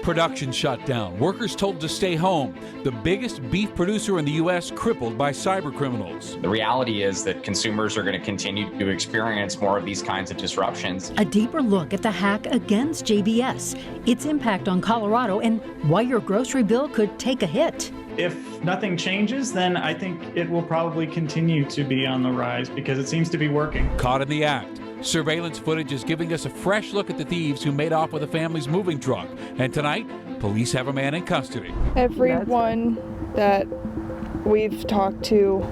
production shut down. Workers told to stay home. The biggest beef producer in the U.S. crippled by cyber criminals. The reality is that consumers are going to continue to experience more of these kinds of disruptions. A deeper look at the hack against JBS, its impact on Colorado, and why your grocery bill could take a hit. If nothing changes, then I think it will probably continue to be on the rise because it seems to be working. Caught in the act. Surveillance footage is giving us a fresh look at the thieves who made off with the family's moving truck. And tonight, police have a man in custody. Everyone that we've talked to,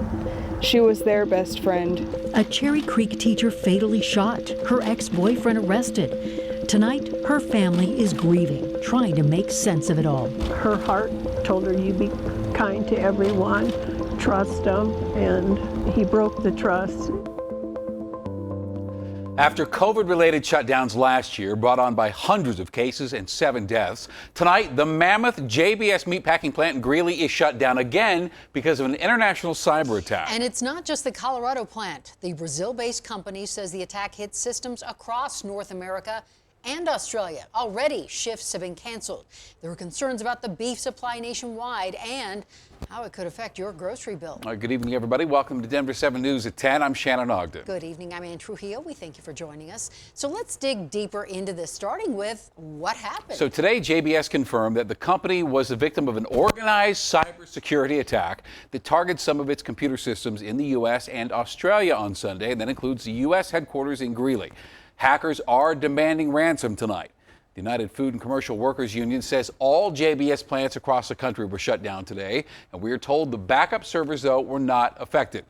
she was their best friend. A Cherry Creek teacher fatally shot, her ex-boyfriend arrested. Tonight, her family is grieving, trying to make sense of it all. Her heart told her, you be kind to everyone, trust them, and he broke the trust. After COVID-related shutdowns last year brought on by hundreds of cases and 7 deaths, tonight the mammoth JBS meatpacking plant in Greeley is shut down again because of an international cyber attack. And it's not just the Colorado plant. The Brazil-based company says the attack hit systems across North America and Australia. Already, shifts have been canceled. There are concerns about the beef supply nationwide and how it could affect your grocery bill. Good evening, everybody. Welcome to Denver7 News at 10. I'm Shannon Ogden. Good evening. I'm Ann Trujillo. We thank you for joining us. So let's dig deeper into this, starting with what happened. So today, JBS confirmed that the company was the victim of an organized cybersecurity attack that targeted some of its computer systems in the U.S. and Australia on Sunday, and that includes the U.S. headquarters in Greeley. Hackers are demanding ransom tonight. The United Food and Commercial Workers Union says all JBS plants across the country were shut down today, and we are told the backup servers, though, were not affected.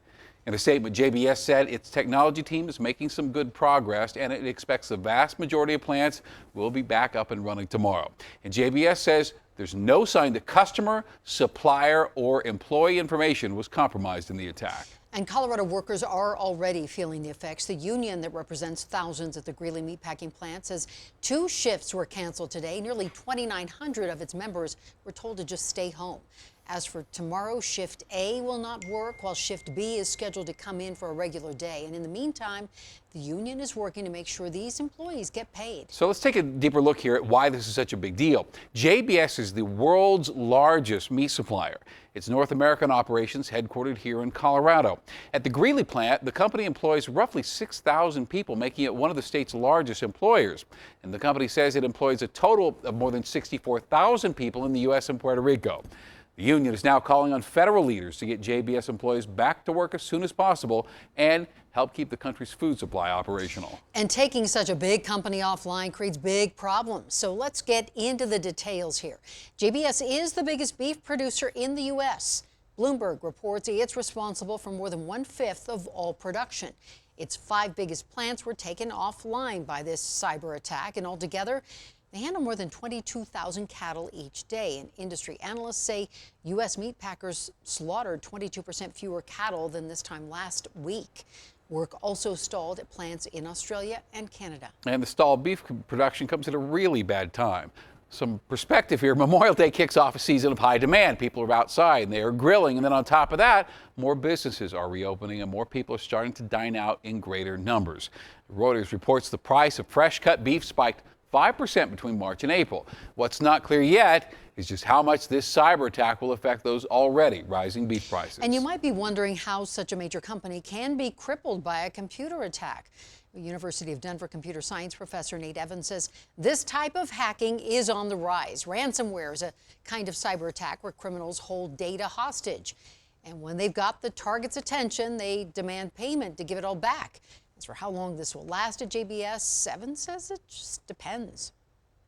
In a statement, JBS said its technology team is making some good progress, and it expects the vast majority of plants will be back up and running tomorrow. And JBS says there's no sign that customer, supplier, or employee information was compromised in the attack. And Colorado workers are already feeling the effects. The union that represents thousands at the Greeley meatpacking plant says 2 shifts were canceled today. Nearly 2,900 of its members were told to just stay home. As for tomorrow, Shift A will not work, while Shift B is scheduled to come in for a regular day. And in the meantime, the union is working to make sure these employees get paid. So let's take a deeper look here at why this is such a big deal. JBS is the world's largest meat supplier. Its North American operations headquartered here in Colorado. At the Greeley plant, the company employs roughly 6,000 people, making it one of the state's largest employers. And the company says it employs a total of more than 64,000 people in the U.S. and Puerto Rico. The union is now calling on federal leaders to get JBS employees back to work as soon as possible and help keep the country's food supply operational. And taking such a big company offline creates big problems. So let's get into the details here. JBS is the biggest beef producer in the U.S. Bloomberg reports it's responsible for more than 1/5 of all production. Its 5 biggest plants were taken offline by this cyber attack, and altogether, they handle more than 22,000 cattle each day, and industry analysts say U.S. meat packers slaughtered 22% fewer cattle than this time last week. Work also stalled at plants in Australia and Canada. And the stalled beef production comes at a really bad time. Some perspective here, Memorial Day kicks off a season of high demand. People are outside and they are grilling, and then on top of that, more businesses are reopening and more people are starting to dine out in greater numbers. Reuters reports the price of fresh cut beef spiked 5% between March and April. What's not clear yet is just how much this cyber attack will affect those already rising beef prices. And you might be wondering how such a major company can be crippled by a computer attack. University of Denver computer science professor Nate Evans says this type of hacking is on the rise. Ransomware is a kind of cyber attack where criminals hold data hostage. And when they've got the target's attention, they demand payment to give it all back. As for how long this will last at JBS, Evans says it just depends.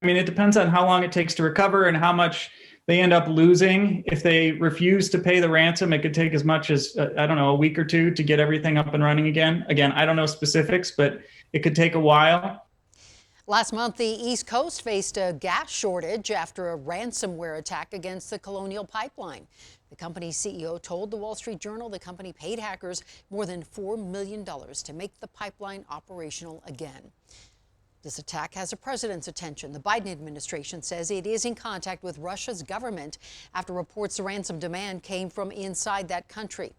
I mean, it depends on how long it takes to recover and how much they end up losing. If they refuse to pay the ransom, it could take as much as, I don't know, a week or 2 to get everything up and running again. Again, I don't know specifics, but it could take a while. Last month, the East Coast faced a gas shortage after a ransomware attack against the Colonial Pipeline. The company's CEO told the Wall Street Journal the company paid hackers more than $4 million to make the pipeline operational again. This attack has the president's attention. The Biden administration says it is in contact with Russia's government after reports the ransom demand came from inside that country.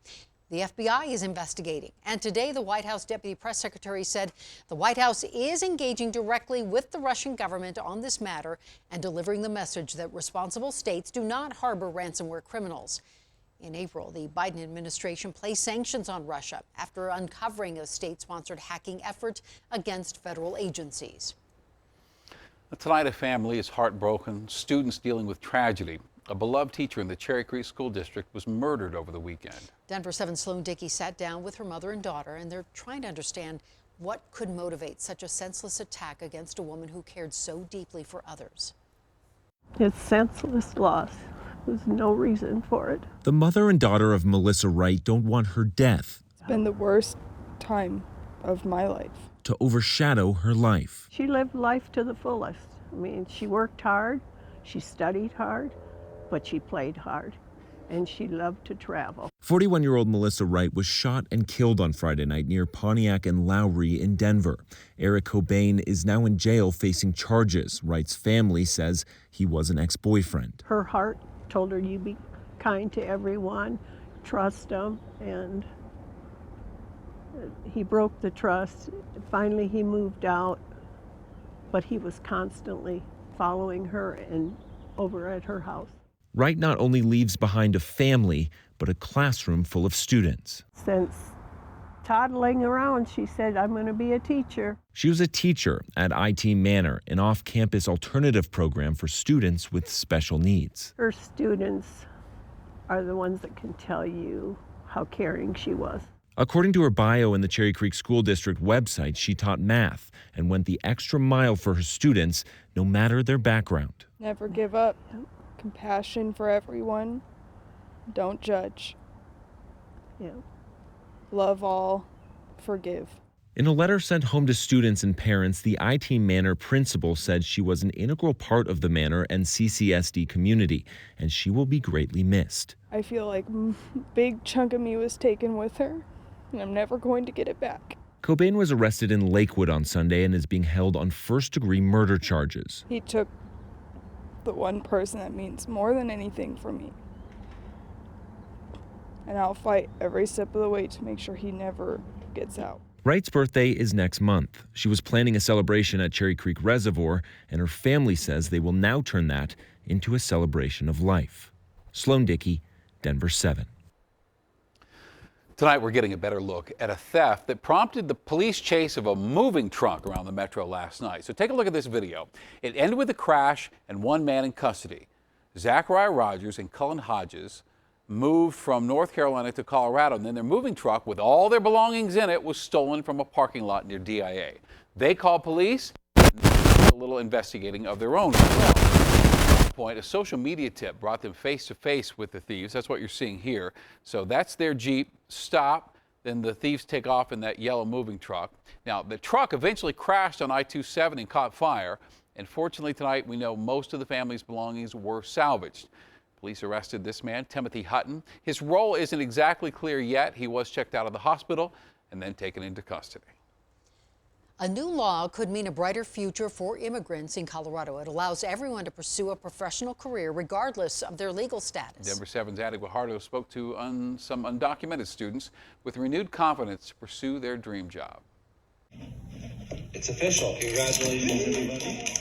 The FBI is investigating. And today, the White House Deputy Press Secretary said the White House is engaging directly with the Russian government on this matter and delivering the message that responsible states do not harbor ransomware criminals. In April, the Biden administration placed sanctions on Russia after uncovering a state-sponsored hacking effort against federal agencies. Tonight, a family is heartbroken. Students dealing with tragedy. A beloved teacher in the Cherry Creek School District was murdered over the weekend. Denver7 Sloan Dickey sat down with her mother and daughter, and they're trying to understand what could motivate such a senseless attack against a woman who cared so deeply for others. It's senseless loss. There's no reason for it. The mother and daughter of Melissa Wright don't want her death It's been the worst time of my life. to overshadow her life. She lived life to the fullest. I mean, she worked hard, she studied hard, but she played hard, and she loved to travel. 41-year-old Melissa Wright was shot and killed on Friday night near Pontiac and Lowry in Denver. Eric Cobain is now in jail facing charges. Wright's family says he was an ex-boyfriend. Her heart told her, you be kind to everyone, trust them, and he broke the trust. Finally, he moved out, but he was constantly following her and over at her house. Wright not only leaves behind a family, but a classroom full of students. Since toddling around, she said, I'm going to be a teacher. She was a teacher at IT Manor, an off-campus alternative program for students with special needs. Her students are the ones that can tell you how caring she was. According to her bio in the Cherry Creek School District website, she taught math and went the extra mile for her students, no matter their background. Never give up. Compassion for everyone. Don't judge. Yeah. Love all. Forgive. In a letter sent home to students and parents, the IT Manor principal said she was an integral part of the Manor and CCSD community, and she will be greatly missed. I feel like a big chunk of me was taken with her, and I'm never going to get it back. Cobain was arrested in Lakewood on Sunday and is being held on first-degree murder charges. He took the one person that means more than anything for me. And I'll fight every step of the way to make sure he never gets out. Wright's birthday is next month. She was planning a celebration at Cherry Creek Reservoir, and her family says they will now turn that into a celebration of life. Sloan Dickey, Denver7. Tonight, we're getting a better look at a theft that prompted the police chase of a moving truck around the metro last night. So take a look at this video. It ended with a crash and one man in custody. Zachariah Rogers and Cullen Hodges moved from North Carolina to Colorado, and then their moving truck with all their belongings in it was stolen from a parking lot near DIA. They called police, and did a little investigating of their own as well. At one point, a social media tip brought them face to face with the thieves. That's what you're seeing here. So that's their Jeep. Stop. Then the thieves take off in that yellow moving truck. Now, the truck eventually crashed on I-270 and caught fire. And fortunately tonight, we know most of the family's belongings were salvaged. Police arrested this man, Timothy Hutton. His role isn't exactly clear yet. He was checked out of the hospital and then taken into custody. A new law could mean a brighter future for immigrants in Colorado. It allows everyone to pursue a professional career regardless of their legal status. Denver7's Addie Guajardo spoke to some undocumented students with renewed confidence to pursue their dream job. It's official. Congratulations, everybody.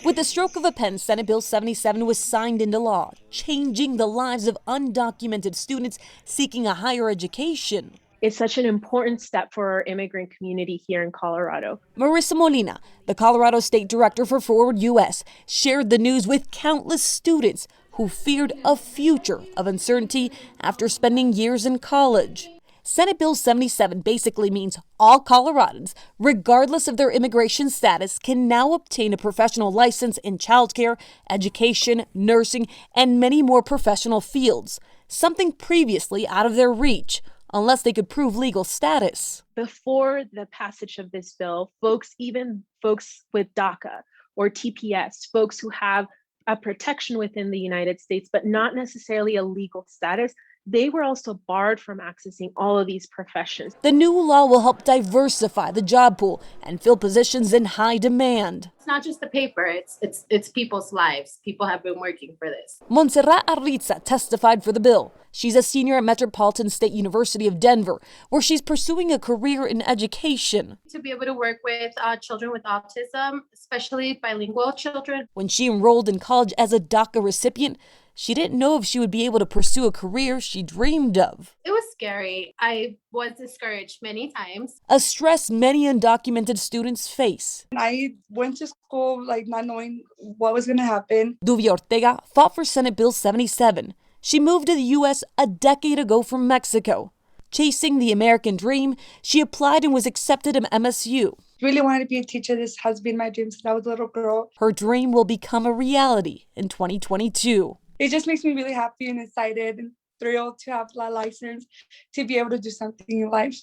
With the stroke of a pen, Senate Bill 77 was signed into law, changing the lives of undocumented students seeking a higher education. It's such an important step for our immigrant community here in Colorado. Marissa Molina, the Colorado State Director for Forward U.S., shared the news with countless students who feared a future of uncertainty after spending years in college. Senate Bill 77 basically means all Coloradans, regardless of their immigration status, can now obtain a professional license in childcare, education, nursing, and many more professional fields, something previously out of their reach, unless they could prove legal status. Before the passage of this bill, folks with DACA or TPS, folks who have a protection within the United States, but not necessarily a legal status, they were also barred from accessing all of these professions. The new law will help diversify the job pool and fill positions in high demand. It's not just the paper, it's people's lives. People have been working for this. Montserrat Arriza testified for the bill. She's a senior at Metropolitan State University of Denver, where she's pursuing a career in education. To be able to work with children with autism, especially bilingual children. When she enrolled in college as a DACA recipient, she didn't know if she would be able to pursue a career she dreamed of. It was scary. I was discouraged many times. A stress many undocumented students face. I went to school not knowing what was going to happen. Duvia Ortega fought for Senate Bill 77. She moved to the U.S. a decade ago from Mexico. Chasing the American dream, she applied and was accepted at MSU. Really wanted to be a teacher. This has been my dream since I was a little girl. Her dream will become a reality in 2022. It just makes me really happy and excited and thrilled to have a license to be able to do something in life.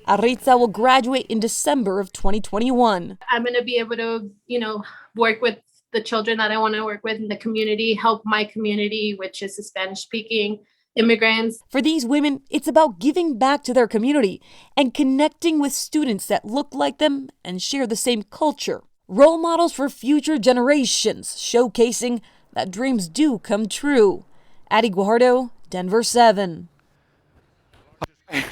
Arriza will graduate in December of 2021. I'm going to be able to, work with the children that I want to work with in the community, help my community, which is the Spanish-speaking immigrants. For these women, it's about giving back to their community and connecting with students that look like them and share the same culture. Role models for future generations, showcasing that dreams do come true. Addie Guajardo, Denver7.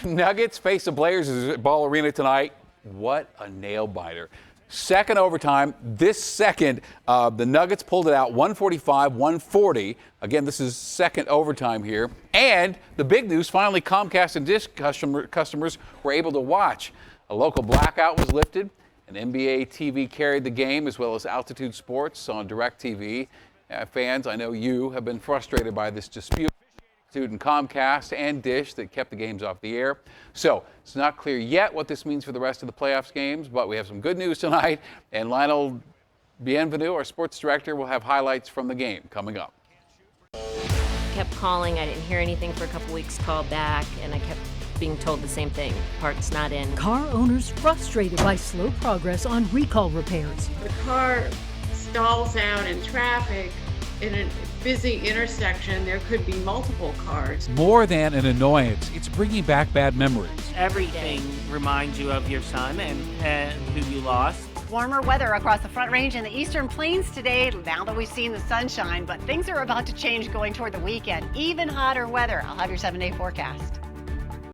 Nuggets face the Blazers at Ball Arena tonight. What a nail-biter. Second overtime. This second, the Nuggets pulled it out 145-140. Again, this is second overtime here. And the big news, finally, Comcast and Dish customers were able to watch. A local blackout was lifted, and NBA TV carried the game, as well as Altitude Sports on DirecTV. Fans, I know you have been frustrated by this dispute. Altitude and Comcast and Dish that kept the games off the air. So it's not clear yet what this means for the rest of the playoffs games, but we have some good news tonight. And Lionel Bienvenu, our sports director, will have highlights from the game coming up. Kept calling. I didn't hear anything for a couple weeks. Called back, and I kept being told the same thing. Part's not in. Car owners frustrated by slow progress on recall repairs. The car stalls out in traffic in a busy intersection. There could be multiple cars. More than an annoyance, it's bringing back bad memories. Everything reminds you of your son and who you lost. Warmer weather across the Front Range and the Eastern Plains today, now that we've seen the sunshine, but things are about to change going toward the weekend. Even hotter weather. I'll have your 7-day forecast.